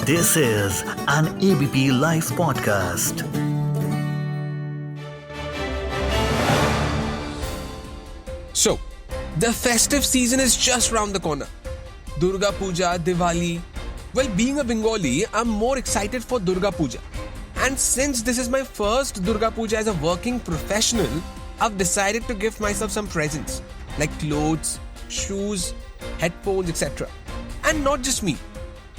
This is an ABP Live Podcast. So, the festive season is just round the corner. Durga Puja, Diwali. Well, being a Bengali, I'm more excited for Durga Puja. And since this is my first Durga Puja as a working professional, I've decided to give myself some presents like clothes, shoes, headphones, etc. And not just me.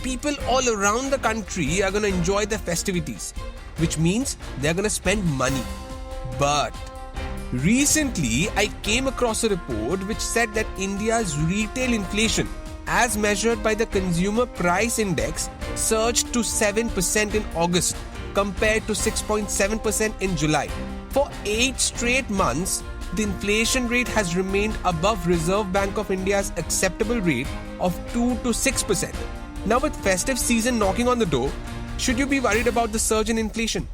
People all around the country are going to enjoy the festivities, which means they're going to spend money. But recently, I came across a report which said that India's retail inflation, as measured by the Consumer Price Index, surged to 7% in August compared to 6.7% in July. For 8 straight months, the inflation rate has remained above Reserve Bank of India's acceptable rate of 2 to 6%. Now, with festive season knocking on the door, should you be worried about the surge in inflation?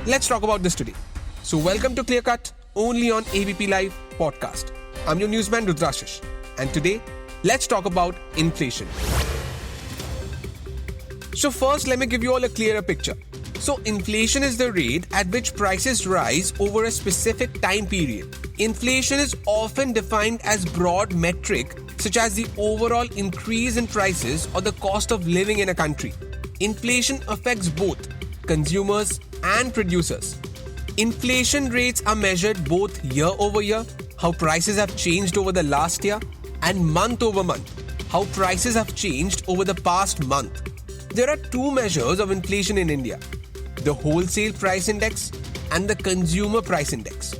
Let's talk about this today. So, welcome to Clear Cut, only on ABP Live Podcast. I'm your newsman Rudrashis, and today, let's talk about inflation. So first, let me give you all a clearer picture. So inflation is the rate at which prices rise over a specific time period. Inflation is often defined as broad metric such as the overall increase in prices or the cost of living in a country. Inflation affects both consumers and producers. Inflation rates are measured both year over year, how prices have changed over the last year, and month over month, how prices have changed over the past month. There are two measures of inflation in India: the Wholesale Price Index and the Consumer Price Index.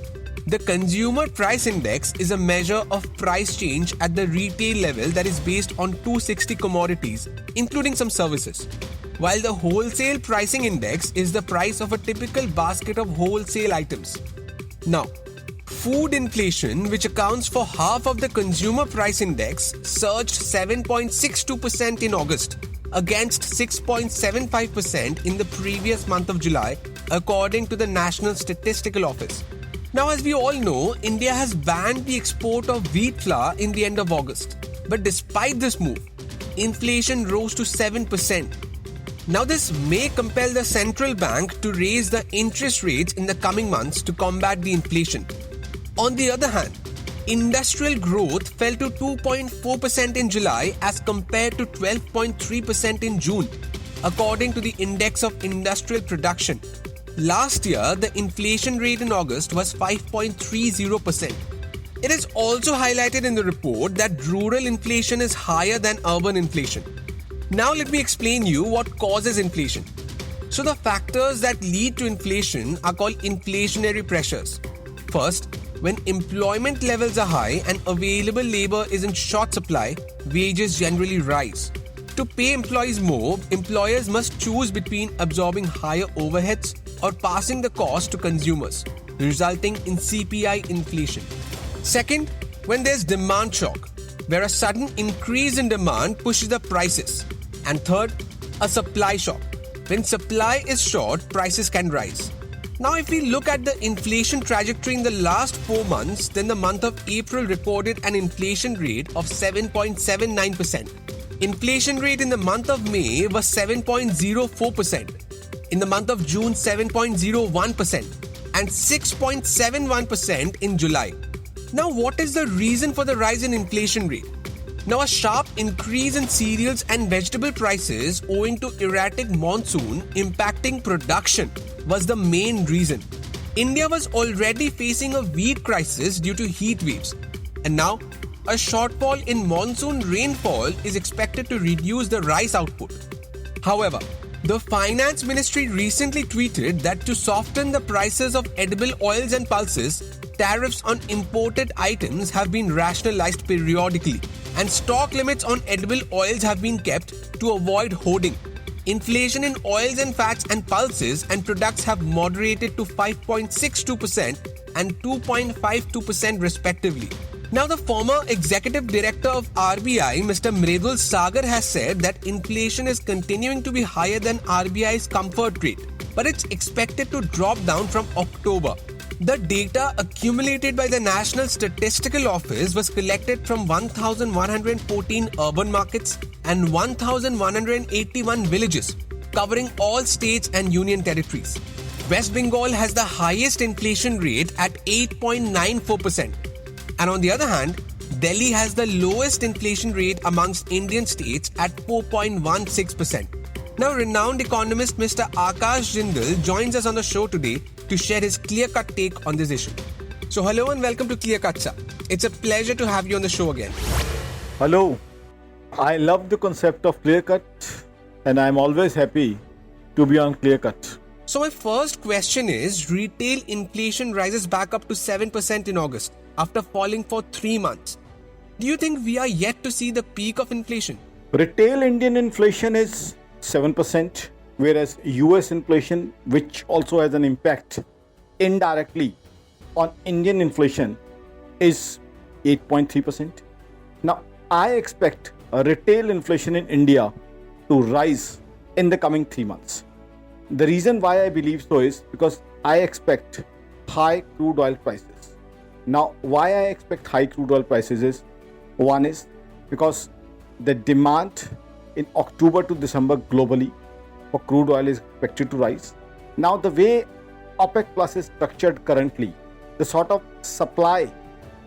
The Consumer Price Index is a measure of price change at the retail level that is based on 260 commodities, including some services, while the Wholesale Pricing Index is the price of a typical basket of wholesale items. Now, food inflation, which accounts for half of the Consumer Price Index, surged 7.62% in August against 6.75% in the previous month of July, according to the National Statistical Office. Now, as we all know, India has banned the export of wheat flour in the end of August. But despite this move, inflation rose to 7%. Now, this may compel the central bank to raise the interest rates in the coming months to combat the inflation. On the other hand, industrial growth fell to 2.4% in July as compared to 12.3% in June, according to the Index of Industrial Production. Last year, the inflation rate in August was 5.30%. It is also highlighted in the report that rural inflation is higher than urban inflation. Now let me explain you what causes inflation. So the factors that lead to inflation are called inflationary pressures. First, when employment levels are high and available labor is in short supply, wages generally rise. To pay employees more, employers must choose between absorbing higher overheads or passing the cost to consumers, resulting in CPI inflation. Second, when there's demand shock, where a sudden increase in demand pushes up prices. And third, a supply shock. When supply is short, prices can rise. Now, if we look at the inflation trajectory in the last 4 months, then the month of April recorded an inflation rate of 7.79%. Inflation rate in the month of May was 7.04%. In the month of June, 7.01% and 6.71% in July. Now, what is the reason for the rise in inflation rate? Now, a sharp increase in cereals and vegetable prices owing to erratic monsoon impacting production was the main reason. India was already facing a wheat crisis due to heat waves, and now a shortfall in monsoon rainfall is expected to reduce the rice output. However, the Finance Ministry recently tweeted that to soften the prices of edible oils and pulses, tariffs on imported items have been rationalized periodically, and stock limits on edible oils have been kept to avoid hoarding. Inflation in oils and fats and pulses and products have moderated to 5.62% and 2.52% respectively. Now, the former executive director of RBI, Mr. Mridul Sagar, has said that inflation is continuing to be higher than RBI's comfort rate, but it's expected to drop down from October. The data accumulated by the National Statistical Office was collected from 1,114 urban markets and 1,181 villages. covering all states and union territories. West Bengal has the highest inflation rate at 8.94%. And on the other hand, Delhi has the lowest inflation rate amongst Indian states at 4.16%. Now, renowned economist Mr. Akash Jindal joins us on the show today to share his clear-cut take on this issue. So, hello and welcome to Clear Cut, sir. It's a pleasure to have you on the show again. Hello. I love the concept of clear cut and I'm always happy to be on clear cut. So my first question is, retail inflation rises back up to 7% in August after falling for 3 months. Do you think we are yet to see the peak of inflation? Retail Indian inflation is 7%, whereas US inflation, which also has an impact indirectly on Indian inflation, is 8.3%. Now, I expect a retail inflation in India to rise in the coming 3 months. The reason why I believe so is because I expect high crude oil prices. Now, why I expect high crude oil prices is, one is because the demand in October to December globally for crude oil is expected to rise. Now, the way OPEC Plus is structured currently, the sort of supply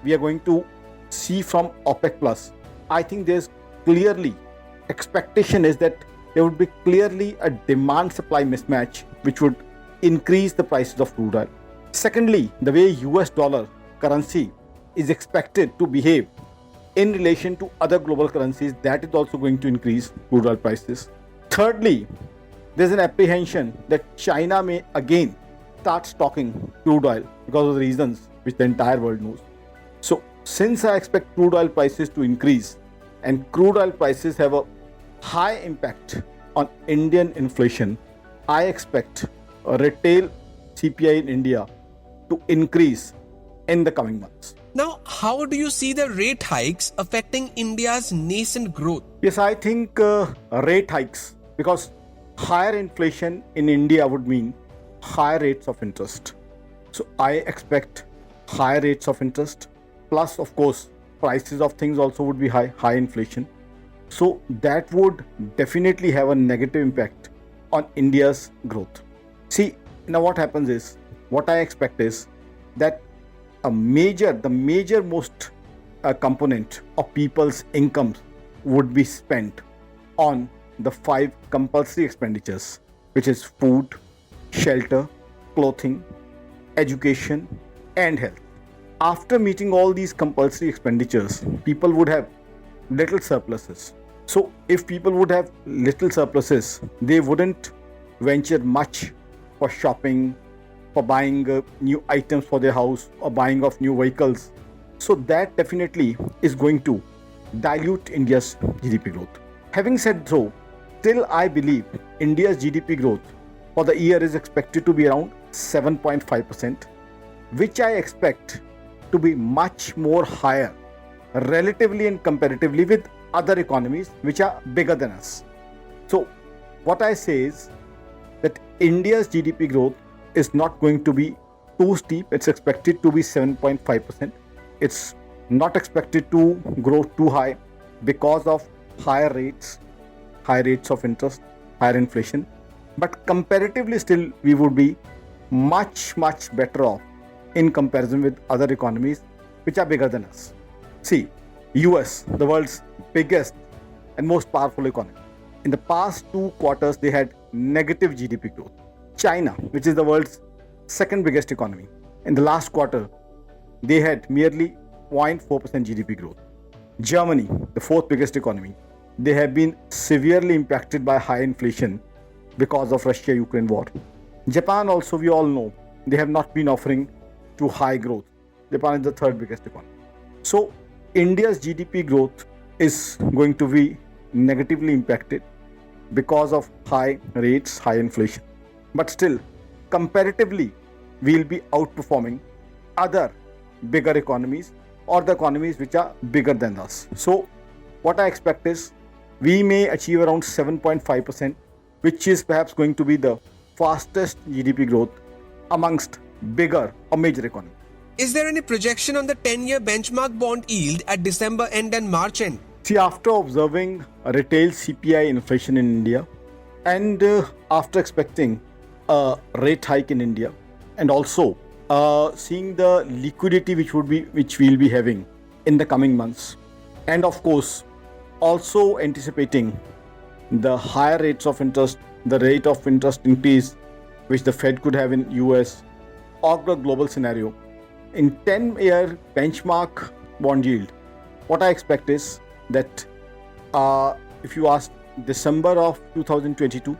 we are going to see from OPEC Plus, I think there's clearly expectation is that there would be clearly a demand supply mismatch which would increase the prices of crude oil. Secondly, the way US dollar currency is expected to behave in relation to other global currencies, that is also going to increase crude oil prices. Thirdly, there's an apprehension that China may again start stocking crude oil because of the reasons which the entire world knows. So, since I expect crude oil prices to increase and crude oil prices have a high impact on Indian inflation, I expect a retail CPI in India to increase in the coming months. Now, how do you see the rate hikes affecting India's nascent growth? Yes, I think rate hikes, because higher inflation in India would mean higher rates of interest. So I expect higher rates of interest. Plus, of course, prices of things also would be high inflation. So that would definitely have a negative impact on India's growth. See, now what happens is, what I expect is that the major most component of people's incomes would be spent on the 5 compulsory expenditures, which is food, shelter, clothing, education, and health. After meeting all these compulsory expenditures, people would have little surpluses. So if people would have little surpluses, they wouldn't venture much for shopping, for buying new items for their house or buying of new vehicles. So that definitely is going to dilute India's GDP growth. Having said so, still I believe India's GDP growth for the year is expected to be around 7.5%, which I expect to be much more higher relatively and comparatively with other economies which are bigger than us. So what I say is that India's GDP growth is not going to be too steep. It's expected to be 7.5%. It's not expected to grow too high because of high rates of interest, higher inflation. But comparatively still we would be much better off in comparison with other economies which are bigger than us. See, US, the world's biggest and most powerful economy. In the past 2 quarters, they had negative GDP growth. China, which is the world's second biggest economy, in the last quarter, they had merely 0.4% GDP growth. Germany, the 4th biggest economy, they have been severely impacted by high inflation because of Russia-Ukraine war. Japan also, we all know, they have not been offering to high growth. Japan is the 3rd biggest economy. So India's GDP growth is going to be negatively impacted because of high rates, high inflation. But still, comparatively, we'll be outperforming other bigger economies or the economies which are bigger than us. So what I expect is we may achieve around 7.5%, which is perhaps going to be the fastest GDP growth amongst bigger or major economies. Is there any projection on the 10-year benchmark bond yield at December end and March end? See, after observing a retail CPI inflation in India, And after expecting a rate hike in India, and also seeing the liquidity which we'll be having in the coming months, and of course also anticipating the higher rates of interest, the rate of interest increase which the Fed could have in US or the global scenario, in 10-year benchmark bond yield, what I expect is that if you ask December of 2022,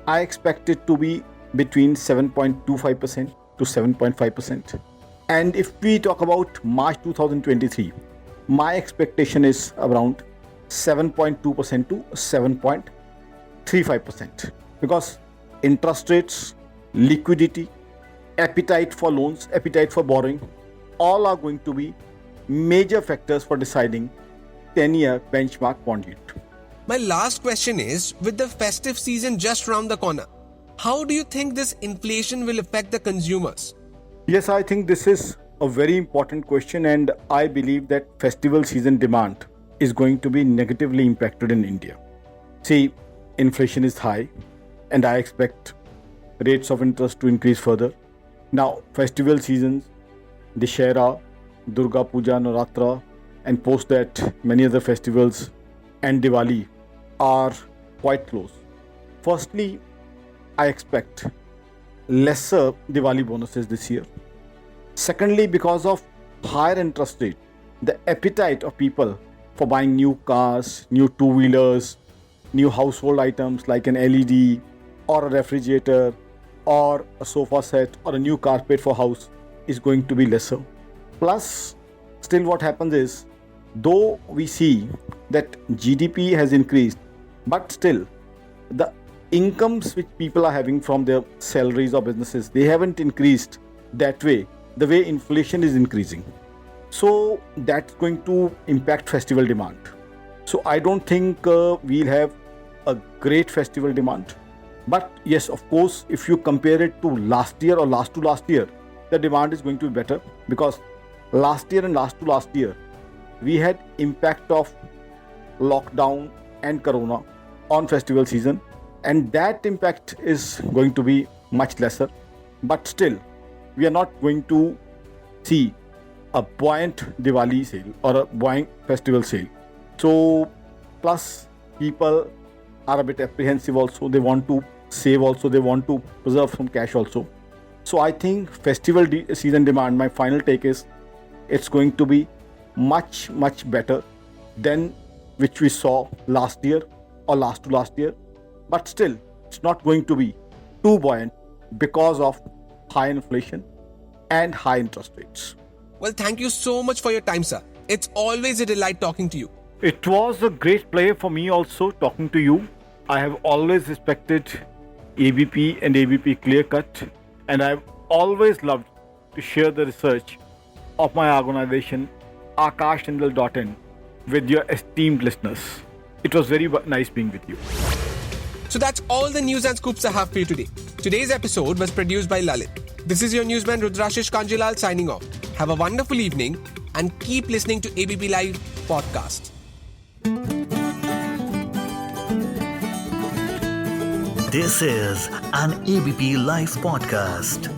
I expect it to be between 7.25% to 7.5%. And if we talk about March 2023, my expectation is around 7.2% to 7.35%, because interest rates, liquidity, appetite for loans, appetite for borrowing, all are going to be major factors for deciding 10-year benchmark bond yield. My last question is, with the festive season just round the corner, how do you think this inflation will affect the consumers? Yes, I think this is a very important question, and I believe that festival season demand is going to be negatively impacted in India. See, inflation is high, and I expect rates of interest to increase further. Now, festival seasons, Dussehra, Durga Puja, Navratra, and post that many other festivals and Diwali are quite close. Firstly, I expect lesser Diwali bonuses this year. Secondly, because of higher interest rate, the appetite of people for buying new cars, new two-wheelers, new household items like an LED or a refrigerator or a sofa set or a new carpet for house is going to be lesser. Plus, still what happens is, though we see that GDP has increased, but still the incomes which people are having from their salaries or businesses, they haven't increased that way, the way inflation is increasing. So that's going to impact festival demand. So I don't think we'll have a great festival demand. But yes, of course, if you compare it to last year or last to last year, the demand is going to be better, because last year and last to last year, we had impact of lockdown and corona on festival season, and that impact is going to be much lesser. But still, we are not going to see a buoyant Diwali sale or a buoyant festival sale. So, plus people are a bit apprehensive also. They want to save also. They want to preserve some cash also. So I think festival season demand, my final take is, it's going to be much better than which we saw last year or last to last year. But still, it's not going to be too buoyant because of high inflation and high interest rates. Well, thank you so much for your time, sir. It's always a delight talking to you. It was a great pleasure for me also talking to you. I have always respected ABP and ABP Clear Cut, and I've always loved to share the research of my organization, akashjindal.in, with your esteemed listeners. It was very nice being with you. So that's all the news and scoops I have for you today. Today's episode was produced by Lalit. This is your newsman Rudrashis Kanjilal signing off. Have a wonderful evening and keep listening to ABP Live Podcasts. This is an ABP Live Podcast.